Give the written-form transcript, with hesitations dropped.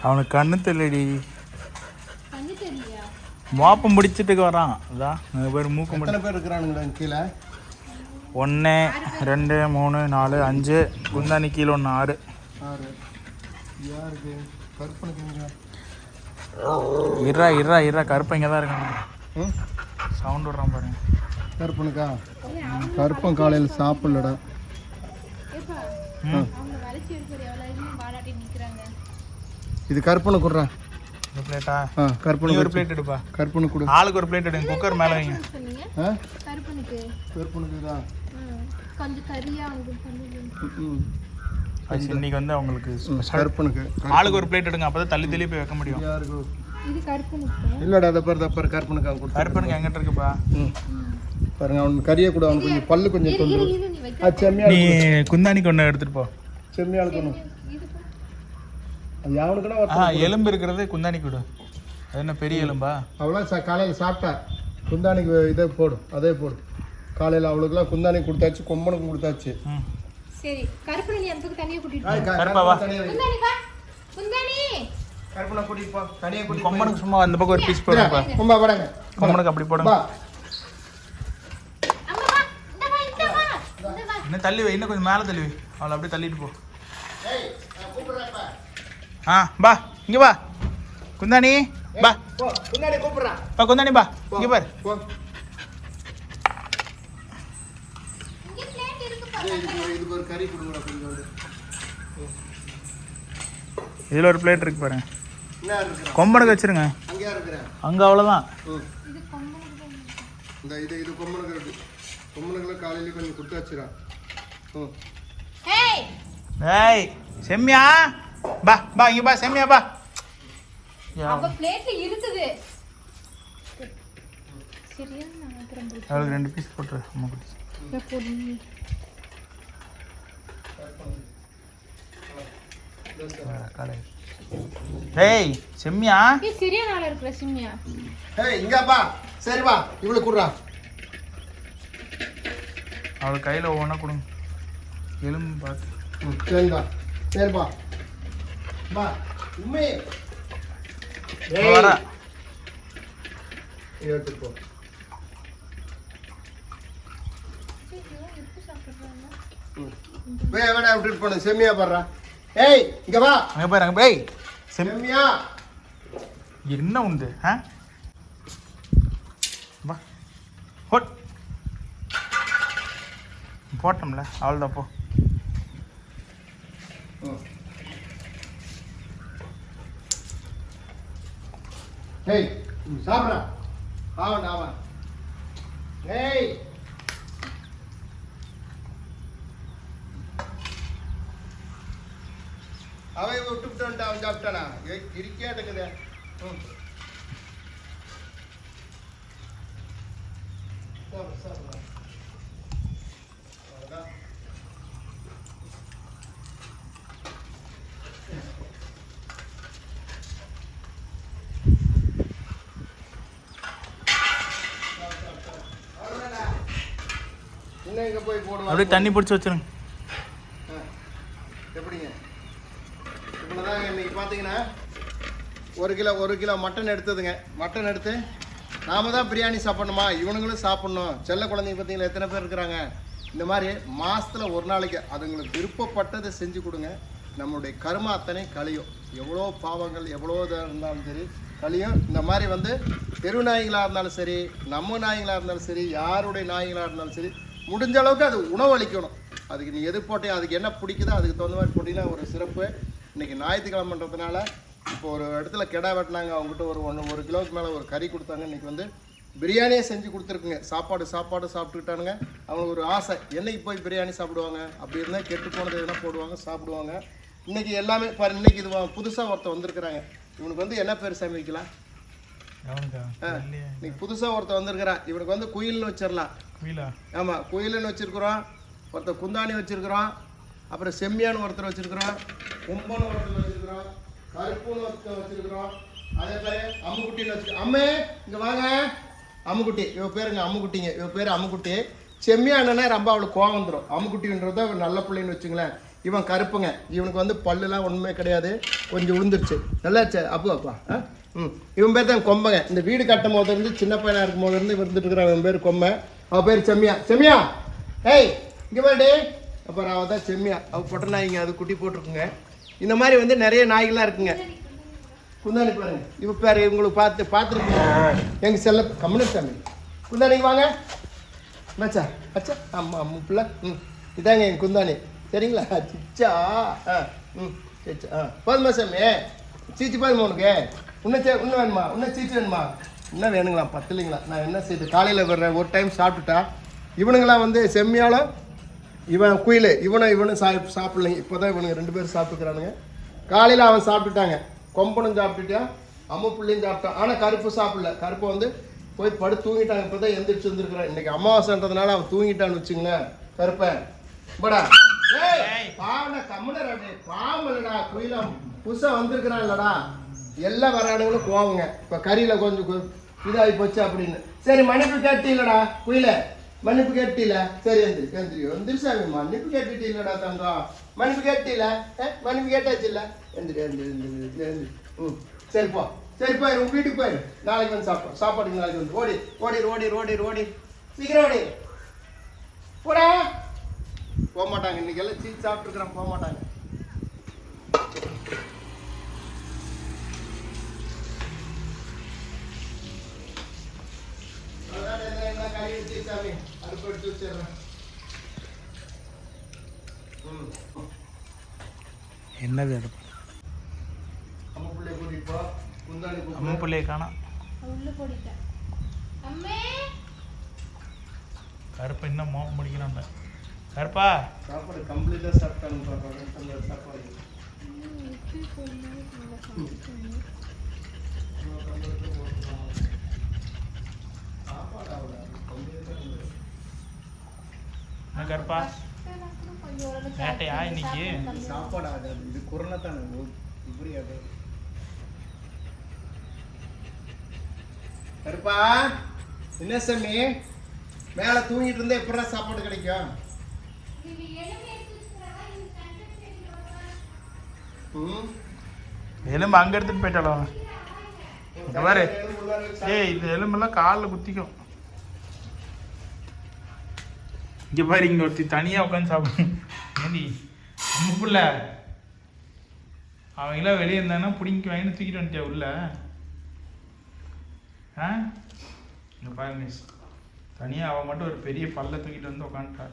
அவனுக்கு கண்ணு தெரியலடி. மோப்பம் முடிச்சிட்டு வரான். அதான் பேர் மூக்கு எத்தனை பேர் இருக்கிறானுங்களா கீழே? 1 2 3 4 5 குந்தானி கீழே 1 6 யாருக்கு கருப்பனுக்கு? இரா கருப்பன் இங்கே தான் இருக்காங்க. சவுண்ட் விட்றான் பாருங்க. கருப்பனுக்கா? கருப்பன் காலையில் சாப்பிடலடா. இது கருப்பனை கொடுறா. ஒரு பிளேட்டா? கருப்பனுக்கு ஒரு பிளேட் எடுப்பா. கருப்பனுக்கு கொடு. ஆளுக்கு ஒரு பிளேட் எடுங்க. குக்கர் மேலே வைங்க. கருப்பனுக்கு தான் கொஞ்சம் கறியா இன்னைக்கு வந்து அவங்களுக்கு கருப்பனுக்கு ஆளுக்கு ஒரு பிளேட் எடுங்க. அப்பதான் தள்ளி போய் வைக்க முடியும். இது கருப்பனுக்கு இல்லடா, அதை பாரு கருப்பனுக்கு அவன் கொடுத்து. கருப்பனுக்கு எங்கிட்ட இருக்குப்பா பாருங்க. அவனுக்கு கறியை கூட அவனுக்கு கொஞ்சம் பல்லு கொஞ்சம் தொண்டு. நீ குந்தானிக்கு ஒன்று எடுத்துட்டு போ. செம்மியா இருக்கணும். அது அவனுக்குன்னா எலும்பு இருக்கிறது குந்தானிக்கு விடு. அது என்ன பெரிய எலும்பா? அவளாம் காலையில் சாப்பிட்டா. குந்தானிக்கு இதே போடு, அதே போடு. காலையில் அவளுக்குலாம் குந்தானி கொடுத்தாச்சு, கொம்பனுக்கு கொடுத்தாச்சு. சரி, கருப்பனை நீ அந்த தனியா கூட்டிட்டு கருப்பாவா? குந்தானி வா. குந்தானி கருப்பனை கூட்டிட்டு போ. தனியா கூட்டி. கொம்பனுக்கு சும்மா அந்த பக்கம் ஒரு பீஸ் போடுங்கப்பா. கொம்பா போடுங்க. கொம்பனுக்கு அப்படி போடுங்க. அம்மா வா. இந்த வா. இன்னும் தள்ளி வை. இன்னும் கொஞ்சம் மேலே தள்ளி வை. அவளை அப்படியே தள்ளிட்டு போ. ஏய், கூப்பிடுறப்பா. பா இங்க பா குந்தானி. பா போ. குந்தானி கூப்பிடுறா. பா குந்தானி பா. இங்க பாரு. போ. இங்க பிளேட் இருக்கு இதுக்கு ஒரு கறி கொடுங்கடா கொஞ்சம். இதுல ஒரு பிளேட் இருக்கு பாருங்க. என்ன இருக்குடா? கொம்பனுக்கு வச்சிருங்க. அங்கயா இருக்குற? அங்க அவ்வளவுதான். இது கொம்பனுக்கு இந்த இது கொம்பனுக்கு இருக்கு. கொம்பனுக்குல காலையில கொஞ்சம் குட்டு வச்சிரா. ஏய் ஏய் செம்மியா பா பா இங்க பா செம்மியா பா. அப்ப பிளேட்ல இருக்குது. சரியா நான் அப்புறம் அவளுக்கு 2 பீஸ் போட்டுரு. அம்மா குட்டி. ஏய் செம்மியா. ஏய் சரியா நாள இருக்குற செம்மியா. ஏய் இங்க பா. சரி வா. இவளுக்கு குடுறா. அவளுக்கு கையில ஒவ்வொன்றா கொடுங்க. எலும்பு பார்த்து. சரிடா. சரி பா. பா. உம்மே. வர. எடுத்து போ. வேணா விட்டுட்டு போன செம்மியா பாடுறா. ஏய் இங்க வா. அங்க பாரு அங்க போய். செம்மியா. என்ன உண்டு? வா ஹோட் போட்டோம்ல அவ்வளோதான் போ. ஏய் சாப்பிட்றா. ஆவன் ஆவன். ஏய் அவன் விட்டு வந்துட்டு அவன் சாப்பிட்டானா? இருக்கியா இருக்குது. சாப்பிட்றா. இன்னும் இங்கே போய் போடுவாங்க. அப்படியே தண்ணி பிடிச்சி வச்சிருங்க. எப்படிங்க? இவ்வளோதாங்க. இன்னைக்கு பார்த்தீங்கன்னா 1 கிலோ மட்டன் எடுத்ததுங்க. மட்டன் எடுத்து நாம தான் பிரியாணி சாப்பிடணுமா? இவனுங்களும் சாப்பிட்ணும். செல்ல குழந்தைங்க பார்த்தீங்களா எத்தனை பேர் இருக்கிறாங்க? இந்த மாதிரி மாதத்தில் ஒரு நாளைக்கு அதுங்களுக்கு விருப்பப்பட்டதை செஞ்சு கொடுங்க. நம்மளுடைய கரும அத்தனை கழியும். எவ்வளோ பாவங்கள் எவ்வளோ இதாக இருந்தாலும் சரி கழியும். இந்த மாதிரி வந்து தெரு நாய்களாக இருந்தாலும் சரி, நம்ம நாய்களாக இருந்தாலும் சரி, யாருடைய நாய்களாக இருந்தாலும் சரி, முடிஞ்ச அளவுக்கு அது உணவளிக்கணும். அதுக்கு நீ எது போட்டே அதுக்கு என்ன பிடிக்குதோ அதுக்கு தகுந்த மாதிரி போட்டிங்கன்னா ஒரு சிறப்பு. இன்றைக்கி ஞாயிற்றுக்கிழமைன்றதுனால இப்போ ஒரு இடத்துல கெடா வெட்டினாங்க. அவங்ககிட்ட ஒரு கிலோவுக்கு மேலே ஒரு கறி கொடுத்தாங்க. இன்றைக்கி வந்து பிரியாணியே செஞ்சு கொடுத்துருக்குங்க. சாப்பாடு சாப்பிட்டுக்கிட்டானுங்க. அவங்களுக்கு ஒரு ஆசை, என்னைக்கு போய் பிரியாணி சாப்பிடுவாங்க? அப்படி இருந்தால் கெட்டு போனது எதுனா போடுவாங்க சாப்பிடுவாங்க. இன்றைக்கி எல்லாமே பாரு. இன்றைக்கி இது புதுசாக ஒருத்தர் வந்திருக்கிறாங்க. இவனுக்கு வந்து என்ன பேர் சாமி வைக்கலாம்? இன்னைக்கு புதுசாக ஒருத்தர் வந்திருக்கிறான். இவனுக்கு வந்து குயில்னு வச்சிடலாம். ஆமாம், குயில்னு வச்சுருக்குறோம். ஒருத்தர் குந்தாணி வச்சுருக்குறோம். அப்புறம் செம்மியான்னு ஒருத்தர் வச்சுருக்குறோம். கொம்பன்னு ஒருத்தர் வச்சுருக்குறோம். கருப்புன்னு ஒருத்தர் வச்சுருக்குறோம். அதே பேர் அம்முக்குட்டின்னு வச்சுருக்கோம். அம்மே இங்கே வாங்க. அம்முக்குட்டி இவ பேருங்க. அம்முக்குட்டிங்க. இவ பேர் அம்முக்குட்டி. செம்மியா என்னன்னா ரொம்ப அவளுக்கு கோவம் வந்துடும். அம்முக்குட்டின்றது நல்ல பிள்ளைன்னு வச்சுங்களேன். இவன் கருப்புங்க. இவனுக்கு வந்து பல்லுலாம் ஒன்றுமே கிடையாது, கொஞ்சம் விழுந்துருச்சு. நல்லா அப்பா இவன் பேர் தான் கொம்பங்க. இந்த வீடு கட்டும் போது இருந்து சின்ன பையனாக இருக்கும் போது இருந்து இருந்துட்டு இருக்கிறான். இவன் பேர் கொம்பை. அவள் பேர் செம்மியா. செம்மியா ஏய் இங்கே பாடி. அப்புறம் அவள் தான் செம்மியா. அவள் பொட்டை நாய்ங்க, அது குட்டி போட்டிருக்குங்க. இந்த மாதிரி வந்து நிறைய நாய்களாக இருக்குங்க. குந்தாணி பாருங்க. இவ பேர் இவங்களுக்கு பார்த்துருக்கீங்க. எங்கள் செல்ல கம்முனு சாமி. குந்தாணிக்கு வாங்க மச்சா. அச்சா ஆமாம் அம்மா பிள்ளை. இதாங்க எங்கள் குந்தாணி. சரிங்களா? சிச்சா சிச்சா போதுமா சாமி? சீச்சு போதுமா உனக்கு? இன்னும் வேணுமா? இன்னும் சீச்சு வேணுமா? இன்னும் வேணுங்களா? பத்தலைங்களா? நான் என்ன செய்யுது, காலையில் வர்றேன் ஒரு டைம் சாப்பிட்டுட்டா. இவனுங்களாம் வந்து செம்மியாலும் இவன் குயில் இவனும் சாப்பிட்லைங்க. இப்போ தான் இவனுங்க 2 பேரும் சாப்பிட்டுக்கிறானுங்க. காலையில் அவன் சாப்பிட்டுட்டாங்க. கொம்பனும் சாப்பிட்டுட்டான், அம்மா பிள்ளையும் சாப்பிட்டான். ஆனால் கருப்பு சாப்பிடல. கருப்பை வந்து போய் படுத்து தூங்கிட்டாங்க. இப்போ தான் எந்திரிச்சு வந்துருக்குறான். இன்றைக்கி அமாவாசைன்றதுனால அவன் தூங்கிட்டான்னு வச்சுங்களேன். கருப்பேன் படா பாவனை கம்முனர். அப்படியே பாவம் இல்லைடா, குயிலம் புதுசாக வந்திருக்கிறான் இல்லடா. எல்லா வராடுகளும் போவாங்க. இப்போ கறியில் கொஞ்சம் இதாகி போச்சு அப்படின்னு. சரி மன்னிப்பு கேட்டீங்களடா குயில, மன்னிப்பு கேட்டீல. சரி எந்திரிச்சாமி, மன்னிப்பு கேட்டுட்டு இல்லடா தங்கம், மன்னிப்பு கேட்டீல. மன்னிப்பு கேட்டாச்சு இல்லை? எந்திரி. சரிப்பா போயிரு, உங்கள் வீட்டுக்கு போயிரு. நாளைக்கு வந்து சாப்பாடுக்கு நாளைக்கு வந்து ஓடி சீக்கிரம் ஓடி போடா. போக மாட்டாங்க. இன்னைக்கு எல்லாம் சீட் சாப்பிட்டுருக்குறான், போக மாட்டாங்க. அடுப்பு எடுத்து வச்சிடுறேன். என்னது அது? அம்மா பிள்ளைய கூட்டிட்டு போ. குந்தாணி அம்மா பிள்ளைய காணோம். உள்ள போடிட்டேன். அம்மே கருப்பை இன்னும் மோப்ப முடிக்கிறான். கருப்பா சாப்பாடு கம்ப்ளீட்டாக சாப்பிட்டான்னு பார்ப்பாங்க. அந்த சாப்பாடு என்ன கருப்பா வேட்டையா இன்னைக்கு? சாப்பாடு ஆகாது, இது குரலை தான் இப்படி ஆகாது. கருப்பா என்ன சாமி மேலே தூங்கிட்டு இருந்தா எப்படா சாப்பாடு கிடைக்கும்? எலும்பு அங்கே எடுத்துட்டு போயிட்டாலும் பாரு. ஏய் இந்த எலும்பெல்லாம் காலில் குத்திக்கும். இங்கே பாரு, இங்கே ஒருத்தி தனியாக உட்காந்து சாப்பிடும். ஏண்டி நம்ம புள்ள அவங்களாம் வெளியே இருந்தாங்கன்னா பிடிங்கி வாங்கின்னு தூக்கிட்டு வந்துட்டியா உள்ள? இங்கே பாருங்க, தனியாக அவன் மட்டும் ஒரு பெரிய பல்ல தூக்கிட்டு வந்து உட்காந்துட்டா.